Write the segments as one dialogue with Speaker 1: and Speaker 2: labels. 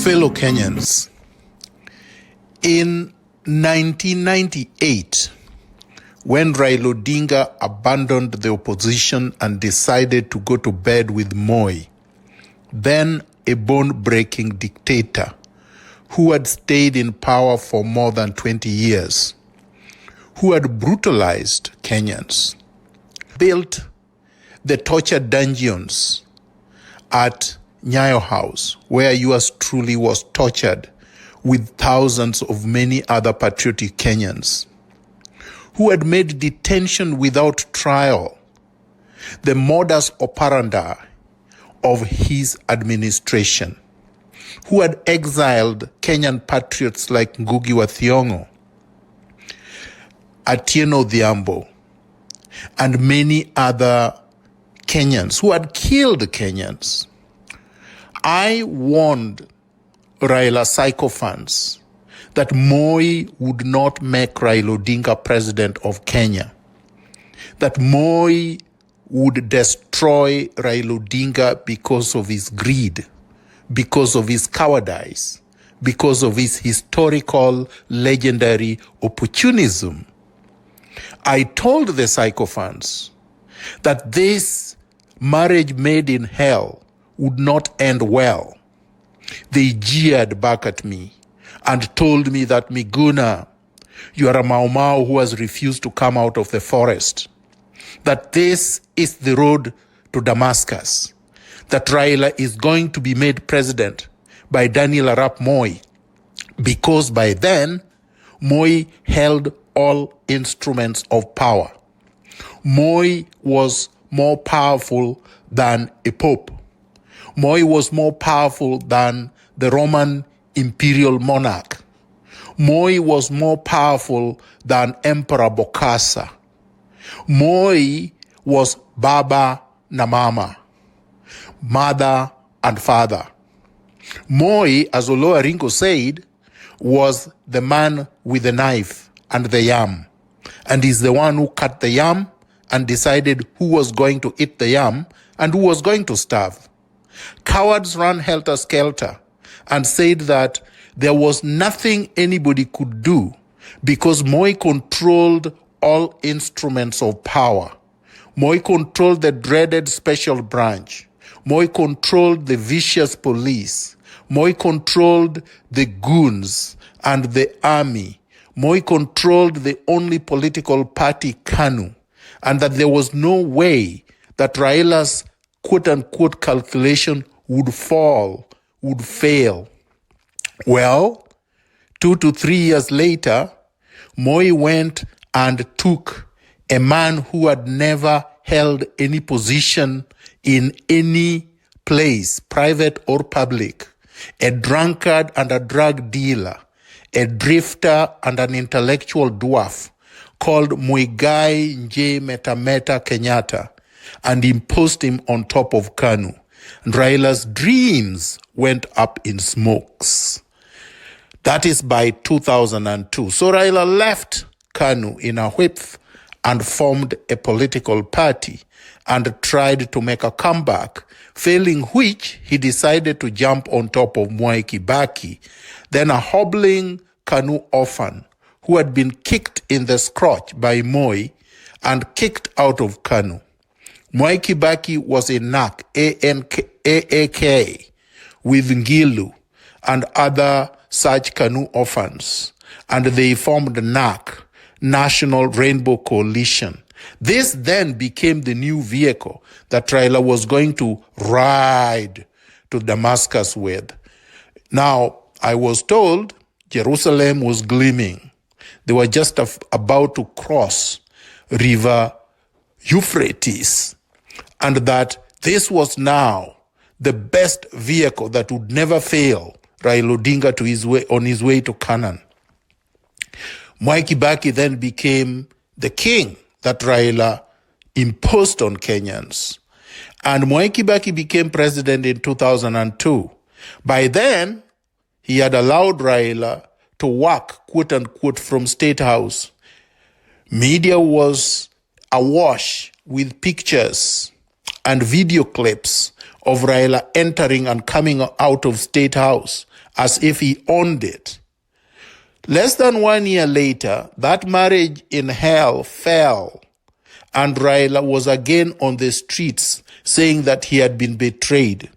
Speaker 1: Fellow Kenyans, in 1998, when Raila Odinga abandoned the opposition and decided to go to bed with Moi, then a bone-breaking dictator who had stayed in power for more than 20 years, who had brutalized Kenyans, built the torture dungeons at Nyayo House, where yours truly was tortured with thousands of many other patriotic Kenyans, who had made detention without trial the modus operandi of his administration, who had exiled Kenyan patriots like Ngugi wa Thiong'o, Atieno Odhiambo, and many other Kenyans who had killed Kenyans. I warned Raila sycophants that Moi would not make Raila Odinga president of Kenya, that Moi would destroy Raila Odinga because of his greed, because of his cowardice, because of his historical, legendary opportunism. I told the sycophants that this marriage made in hell would not end well. They jeered back at me and told me that, Miguna, you are a Mau Mau who has refused to come out of the forest, that this is the road to Damascus, that Raila is going to be made president by Daniel Arap Moi, because by then, Moi held all instruments of power. Moi was more powerful than a pope. Moi was more powerful than the Roman imperial monarch. Moi was more powerful than Emperor Bokassa. Moi was Baba na Mama, mother and father. Moi, as Oloa Ringo said, was the man with the knife and the yam, and is the one who cut the yam and decided who was going to eat the yam and who was going to starve. Cowards ran helter-skelter and said that there was nothing anybody could do because Moi controlled all instruments of power. Moi controlled the dreaded special branch. Moi controlled the vicious police. Moi controlled the goons and the army. Moi controlled the only political party, KANU, and that there was no way that Raila's quote-unquote calculation would fail. Well, 2 to 3 years later, Moi went and took a man who had never held any position in any place, private or public, a drunkard and a drug dealer, a drifter and an intellectual dwarf called Muigai Nje Metameta Kenyatta, and imposed him on top of KANU. And Raila's dreams went up in smokes. That is by 2002. So Raila left KANU in a whip and formed a political party and tried to make a comeback, failing which he decided to jump on top of Mwai Kibaki, then a hobbling KANU orphan who had been kicked in the scrotch by Moi and kicked out of KANU. Mwai Kibaki was a NAK, AAK, with Ngilu and other such KANU orphans, and they formed NAK, National Rainbow Coalition. This then became the new vehicle that Raila was going to ride to Damascus with. Now, I was told Jerusalem was gleaming. They were just about to cross River Euphrates, and that this was now the best vehicle that would never fail Raila Odinga on his way to Canaan. Mwai Kibaki then became the king that Raila imposed on Kenyans. And Mwai Kibaki became president in 2002. By then, he had allowed Raila to work, quote unquote, from State House. Media was awash with pictures and video clips of Raila entering and coming out of State House as if he owned it. Less than 1 year later, that marriage in hell fell, and Raila was again on the streets saying that he had been betrayed.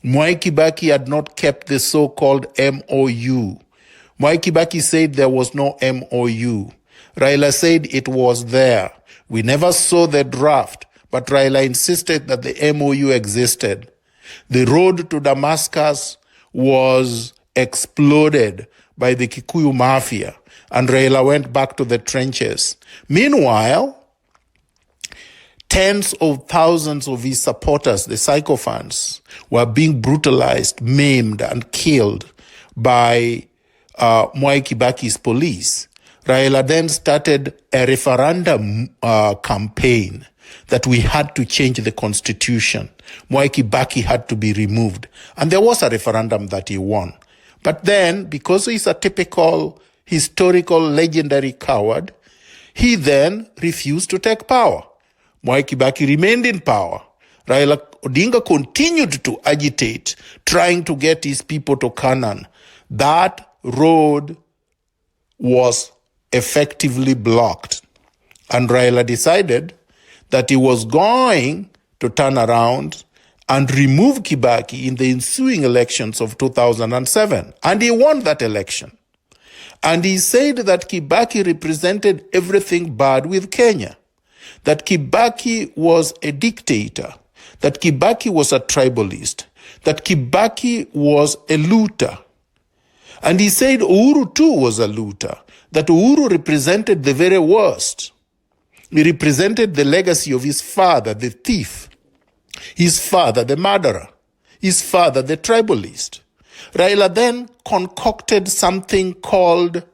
Speaker 1: Mwai Kibaki had not kept the so-called MOU. Mwai Kibaki said there was no MOU. Raila said it was there. We never saw the draft, but Raila insisted that the MOU existed. The road to Damascus was exploded by the Kikuyu mafia, and Raila went back to the trenches. Meanwhile, tens of thousands of his supporters, the sycophants, were being brutalized, maimed, and killed by Mwai Kibaki's police. Raila then started a referendum campaign that we had to change the constitution. Mwai Kibaki had to be removed. And there was a referendum that he won. But then, because he's a typical, historical, legendary coward, he then refused to take power. Mwai Kibaki remained in power. Raila Odinga continued to agitate, trying to get his people to Canaan. That road was effectively blocked. And Raila decided that he was going to turn around and remove Kibaki in the ensuing elections of 2007. And he won that election. And he said that Kibaki represented everything bad with Kenya, that Kibaki was a dictator, that Kibaki was a tribalist, that Kibaki was a looter. And he said Uhuru too was a looter, that Uhuru represented the very worst. He represented the legacy of his father, the thief, his father, the murderer, his father, the tribalist. Raila then concocted something called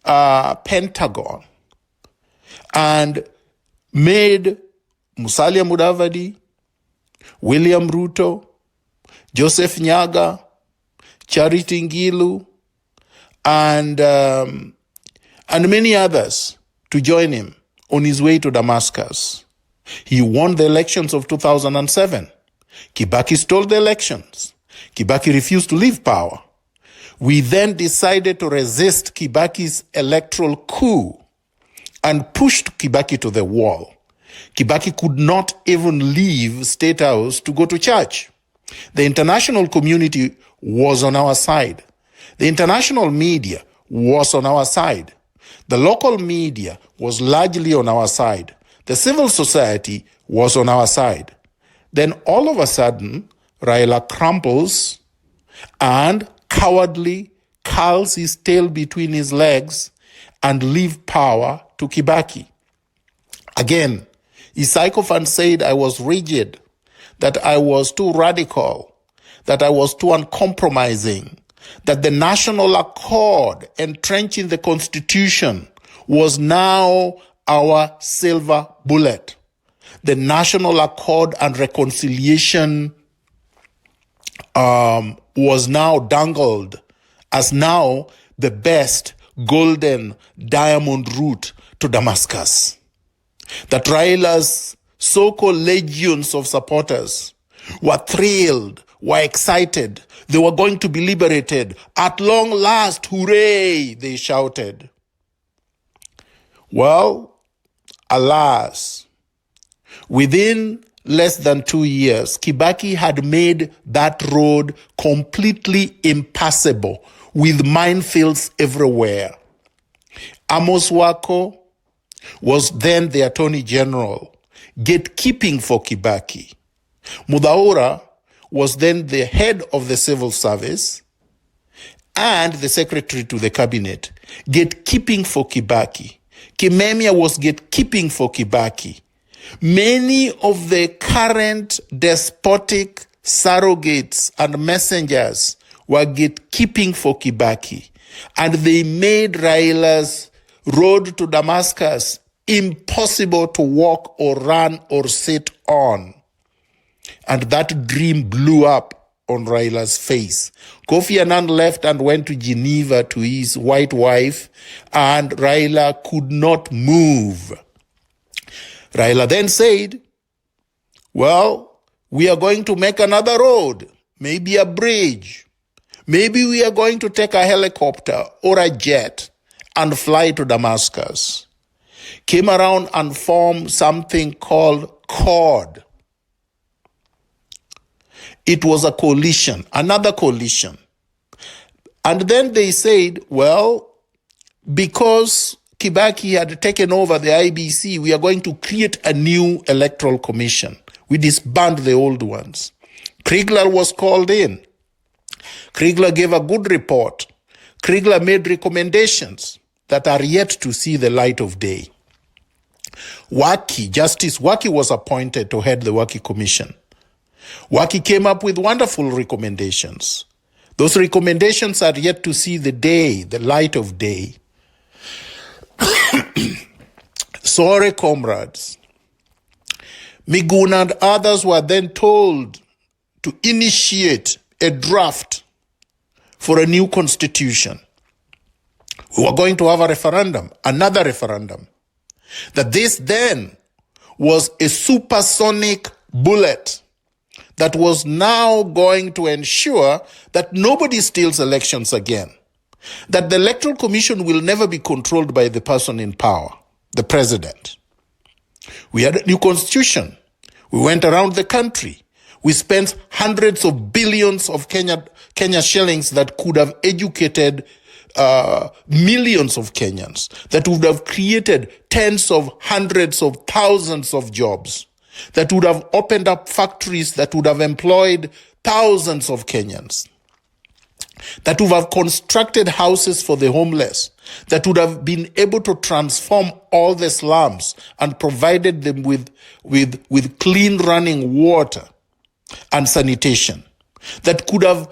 Speaker 1: Pentagon and made Musalia Mudavadi, William Ruto, Joseph Nyaga, Charity Ngilu, and many others to join him on his way to Damascus. He won the elections of 2007. Kibaki stole the elections. Kibaki refused to leave power. We then decided to resist Kibaki's electoral coup and pushed Kibaki to the wall. Kibaki could not even leave State House to go to church. The international community was on our side. The international media was on our side. The local media was largely on our side. The civil society was on our side. Then all of a sudden, Raila crumples and cowardly curls his tail between his legs and leaves power to Kibaki. Again, his sycophant said I was rigid, that I was too radical, that I was too uncompromising, that the National Accord entrenching the Constitution was now our silver bullet. The National Accord and Reconciliation was now dangled as now the best golden diamond route to Damascus. That Raila's so-called legions of supporters were thrilled, were excited. They were going to be liberated. At long last, hooray, they shouted. Well, alas, within less than 2 years, Kibaki had made that road completely impassable with minefields everywhere. Amos Wako was then the Attorney General, gatekeeping for Kibaki. Mudaura was then the head of the civil service and the secretary to the cabinet, gatekeeping for Kibaki. Kimemia was gatekeeping for Kibaki. Many of the current despotic surrogates and messengers were gatekeeping for Kibaki, and they made Raila's road to Damascus impossible to walk or run or sit on. And that dream blew up on Raila's face. Kofi Annan left and went to Geneva to his white wife, and Raila could not move. Raila then said, well, we are going to make another road, maybe a bridge, Maybe we are going to take a helicopter or a jet and fly to Damascus. Came around and formed something called CORD. It was a coalition, another coalition. And then they said, well, because Kibaki had taken over the IBC, we are going to create a new electoral commission. We disbanded the old ones. Kriegler was called in. Kriegler gave a good report. Kriegler made recommendations that are yet to see the light of day. Justice Waki was appointed to head the Waki Commission. Waki came up with wonderful recommendations. Those recommendations are yet to see the day, the light of day. Sorry, comrades. Miguna and others were then told to initiate a draft for a new constitution. We were going to have a referendum, another referendum. That this then was a supersonic bullet that was now going to ensure that nobody steals elections again. That the Electoral Commission will never be controlled by the person in power, the president. We had a new constitution. We went around the country. We spent hundreds of billions of Kenya shillings that could have educated millions of Kenyans, that would have created tens of hundreds of thousands of jobs, that would have opened up factories that would have employed thousands of Kenyans, that would have constructed houses for the homeless, that would have been able to transform all the slums and provided them with clean running water and sanitation, that could have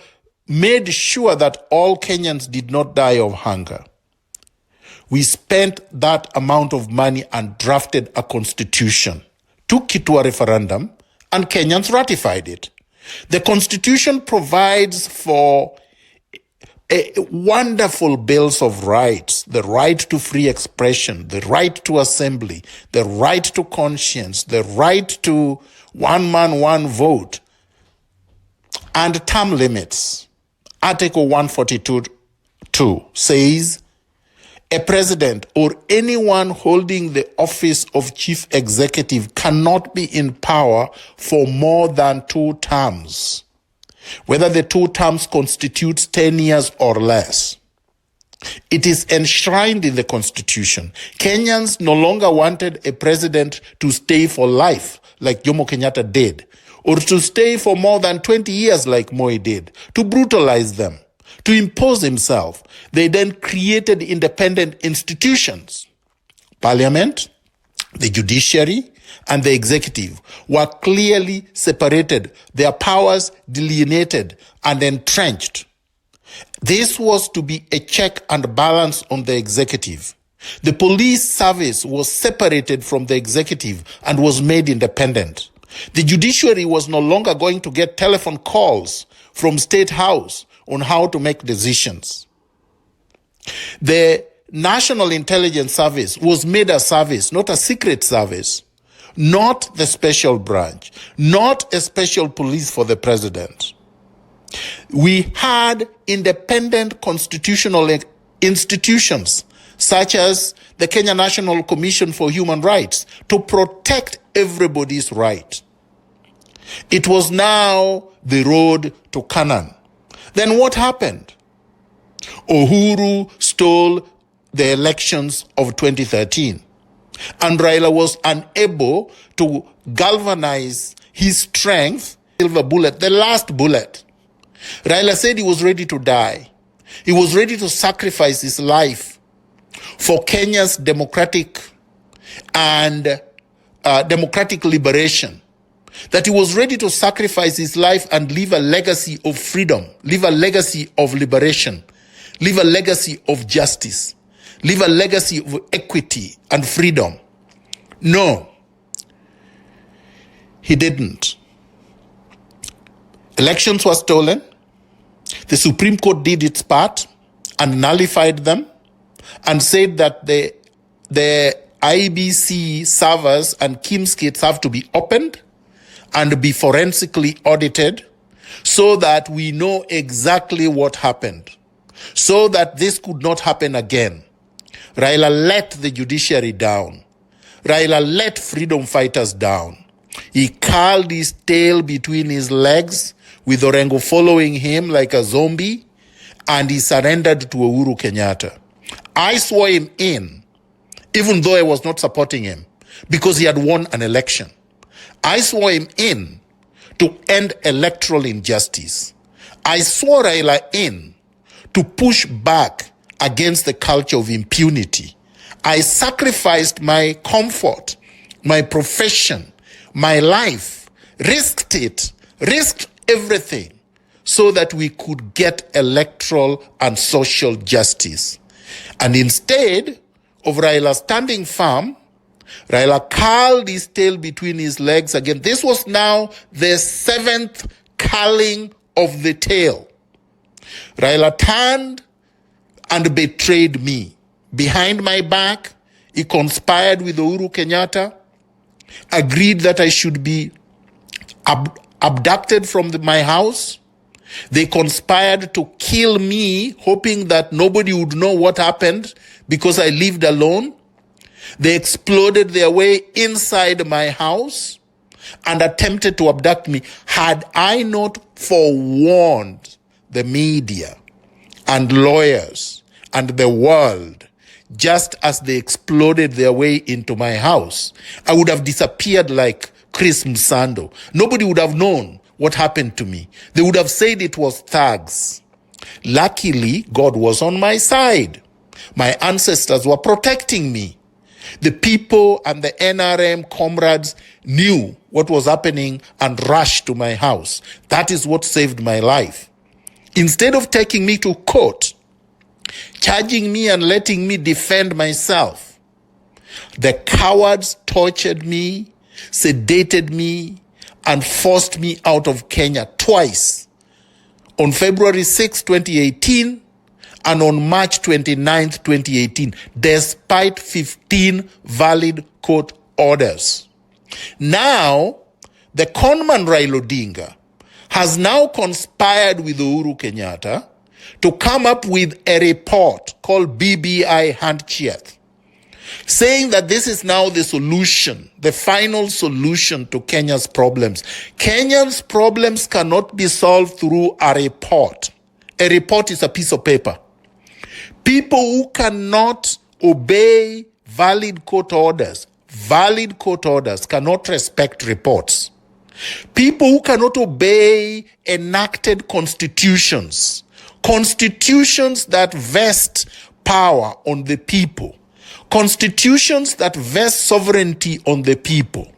Speaker 1: made sure that all Kenyans did not die of hunger. We spent that amount of money and drafted a constitution, took it to a referendum, and Kenyans ratified it. The constitution provides for a wonderful bills of rights, the right to free expression, the right to assembly, the right to conscience, the right to one man, one vote, and term limits. Article 142(2) says, a president or anyone holding the office of chief executive cannot be in power for more than 2 terms, whether the 2 terms constitutes 10 years or less. It is enshrined in the Constitution. Kenyans no longer wanted a president to stay for life like Jomo Kenyatta did, or to stay for more than 20 years like Moi did, to brutalize them, to impose himself. They then created independent institutions. Parliament, the judiciary, and the executive were clearly separated, their powers delineated and entrenched. This was to be a check and balance on the executive. The police service was separated from the executive and was made independent. The judiciary was no longer going to get telephone calls from State House on how to make decisions. The National Intelligence Service was made a service, not a secret service, not the special branch, not a special police for the president. We had independent constitutional institutions, such as the Kenya National Commission for Human Rights, to protect everybody's right. It was now the road to Canaan. Then what happened? Uhuru stole the elections of 2013, and Raila was unable to galvanize his strength. Silver bullet, the last bullet. Raila said he was ready to die. He was ready to sacrifice his life for Kenya's democratic and democratic liberation. That he was ready to sacrifice his life and leave a legacy of freedom, leave a legacy of liberation, leave a legacy of justice, leave a legacy of equity and freedom. No, he didn't. Elections were stolen. The Supreme Court did its part and nullified them and said that the IBC servers and Kim's kits have to be opened and be forensically audited so that we know exactly what happened, so that this could not happen again. Raila let the judiciary down. Raila let freedom fighters down. He curled his tail between his legs with Orengo following him like a zombie, and he surrendered to Uhuru Kenyatta. I swore him in, even though I was not supporting him, because he had won an election. I swore him in to end electoral injustice. I swore Raila in to push back against the culture of impunity. I sacrificed my comfort, my profession, my life, risked everything so that we could get electoral and social justice. And instead of Raila standing firm, Raila curled his tail between his legs again. This was now the seventh curling of the tail. Raila turned and betrayed me. Behind my back, he conspired with Uhuru Kenyatta, agreed that I should be abducted from my house. They conspired to kill me, hoping that nobody would know what happened because I lived alone. They exploded their way inside my house and attempted to abduct me. Had I not forewarned the media and lawyers and the world just as they exploded their way into my house, I would have disappeared like Chris Msando. Nobody would have known what happened to me. They would have said it was thugs. Luckily, God was on my side. My ancestors were protecting me. The people and the NRM comrades knew what was happening and rushed to my house. That is what saved my life. Instead of taking me to court, charging me and letting me defend myself, the cowards tortured me, sedated me, and forced me out of Kenya twice, on February 6, 2018, and on March 29, 2018, despite 15 valid court orders. Now, the conman Raila Odinga has now conspired with Uhuru Kenyatta to come up with a report called BBI Handshake, saying that this is now the solution, the final solution to Kenya's problems. Kenya's problems cannot be solved through a report. A report is a piece of paper. People who cannot obey valid court orders cannot respect reports. People who cannot obey enacted constitutions that vest power on the people, constitutions that vest sovereignty on the people,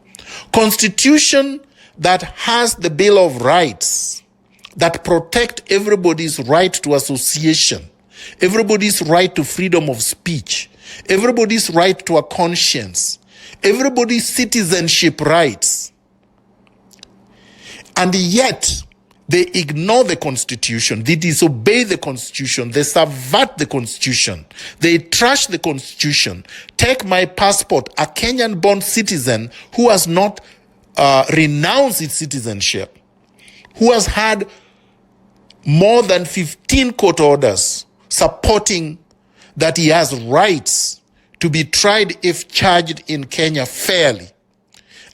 Speaker 1: constitution that has the Bill of Rights that protect everybody's right to association, everybody's right to freedom of speech, everybody's right to a conscience, everybody's citizenship rights. And yet, they ignore the Constitution, they disobey the Constitution, they subvert the Constitution, they trash the Constitution. Take my passport, a Kenyan-born citizen who has not renounced its citizenship, who has had more than 15 court orders supporting that he has rights to be tried if charged in Kenya fairly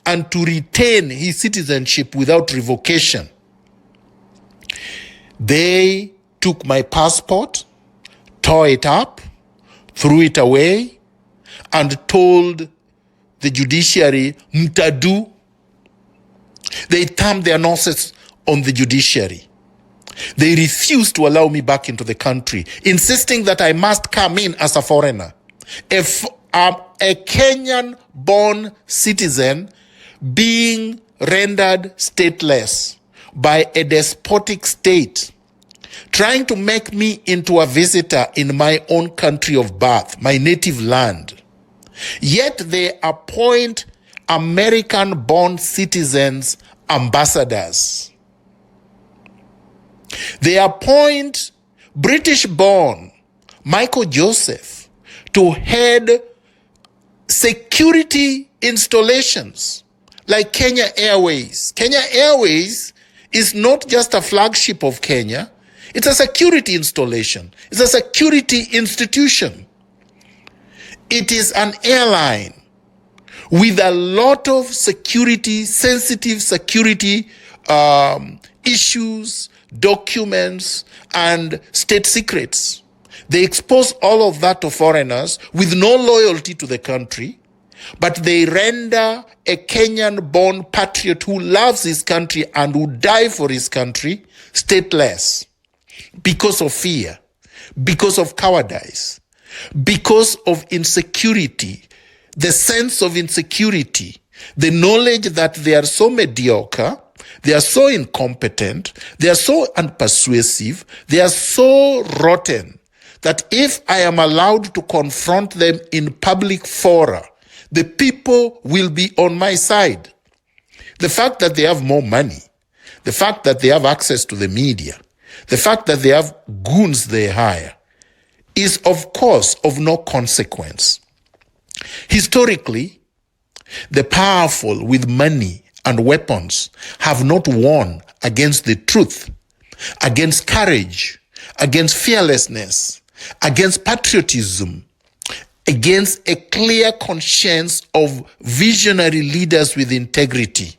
Speaker 1: and to retain his citizenship without revocation. They took my passport, tore it up, threw it away, and told the judiciary, mtadu. They thumbed their noses on the judiciary. They refused to allow me back into the country, insisting that I must come in as a foreigner. If I'm a Kenyan-born citizen being rendered stateless by a despotic state, trying to make me into a visitor in my own country of birth, my native land. Yet they appoint American-born citizens ambassadors. They appoint British-born Michael Joseph to head security installations like Kenya Airways. Kenya Airways is not just a flagship of Kenya, it's a security installation. It's a security institution. It is an airline with a lot of sensitive security issues, documents, and state secrets. They expose all of that to foreigners with no loyalty to the country, but they render a Kenyan-born patriot who loves his country and who die for his country stateless because of fear, because of cowardice, because of insecurity, the sense of insecurity, the knowledge that they are so mediocre, they are so incompetent, they are so unpersuasive, they are so rotten that if I am allowed to confront them in public fora, the people will be on my side. The fact that they have more money, the fact that they have access to the media, the fact that they have goons they hire is, of course, of no consequence. Historically, the powerful with money and weapons have not won against the truth, against courage, against fearlessness, against patriotism, against a clear conscience of visionary leaders with integrity.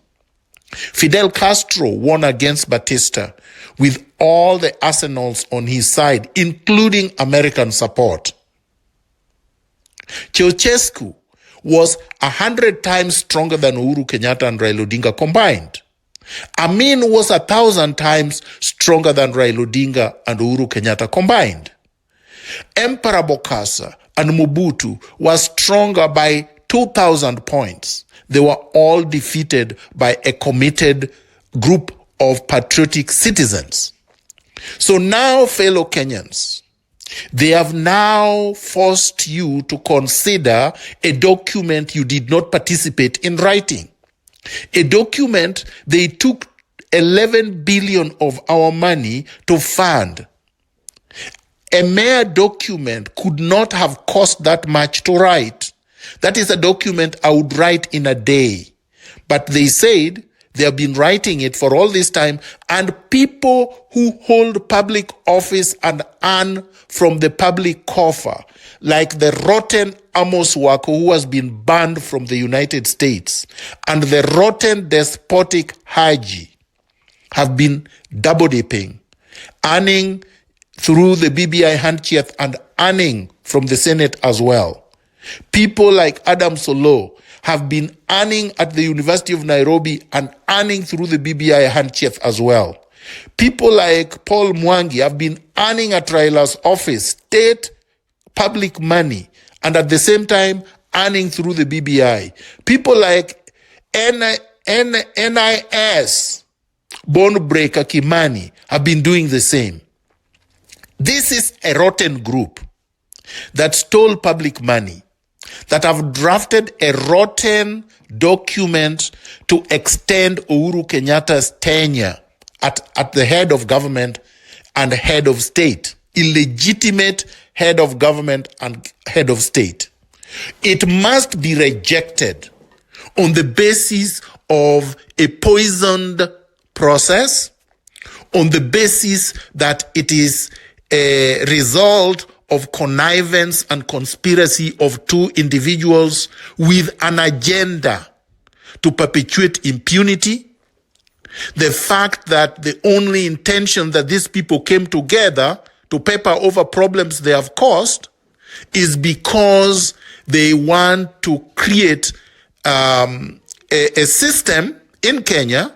Speaker 1: Fidel Castro won against Batista with all the arsenals on his side, including American support. Ceausescu was 100 times stronger than Uhuru Kenyatta and Raila Odinga combined. Amin was 1,000 times stronger than Raila Odinga and Uhuru Kenyatta combined. Emperor Bokassa and Mobutu were stronger by 2,000 points. They were all defeated by a committed group of patriotic citizens. So now, fellow Kenyans, they have now forced you to consider a document you did not participate in writing. A document they took 11 billion of our money to fund. A mere document could not have cost that much to write. That is a document I would write in a day. But they said they have been writing it for all this time, and people who hold public office and earn from the public coffer, like the rotten Amos Wako who has been banned from the United States, and the rotten despotic Haji, have been double dipping, earning through the BBI handkerchief and earning from the Senate as well. People like Adam Solo have been earning at the University of Nairobi and earning through the BBI handkerchief as well. People like Paul Mwangi have been earning at Raila's office state public money and at the same time earning through the BBI. People like NIS, bone breaker Kimani, have been doing the same. This is a rotten group that stole public money, that have drafted a rotten document to extend Uhuru Kenyatta's tenure at the head of government and head of state, illegitimate head of government and head of state. It must be rejected on the basis of a poisoned process, on the basis that it is a result of connivance and conspiracy of two individuals with an agenda to perpetuate impunity. The fact that the only intention that these people came together to paper over problems they have caused is because they want to create a system in Kenya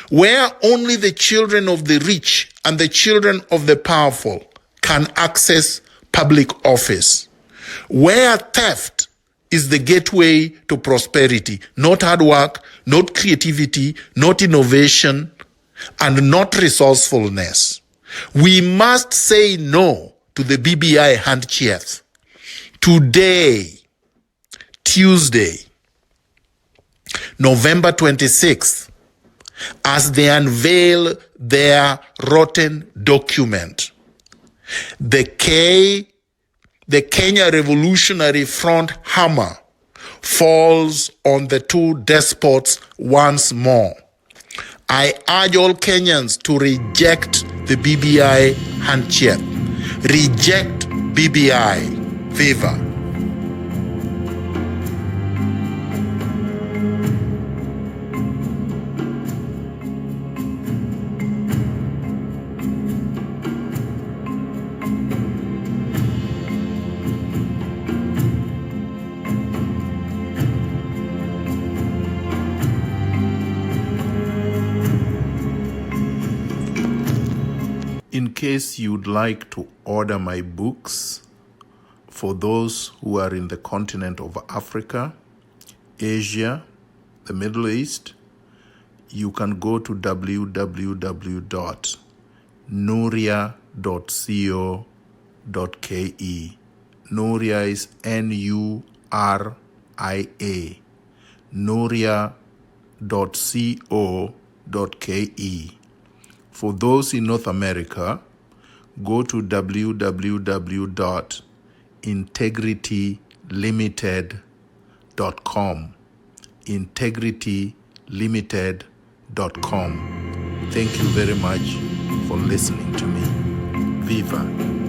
Speaker 1: where only the children of the rich and the children of the powerful can access public office, where theft is the gateway to prosperity, not hard work, not creativity, not innovation, and not resourcefulness. We must say no to the BBI handkerchief. Today, Tuesday, November 26th, as they unveil their rotten document, the Kenya Revolutionary Front hammer falls on the two despots once more. I urge all Kenyans to reject the BBI handshake. Reject BBI. Viva. In case you'd like to order my books, for those who are in the continent of Africa, Asia, the Middle East, you can go to www.nuria.co.ke. Nuria is Nuria, nuria.co.ke. For those in North America, go to www.integritylimited.com. Integritylimited.com. Thank you very much for listening to me. Viva.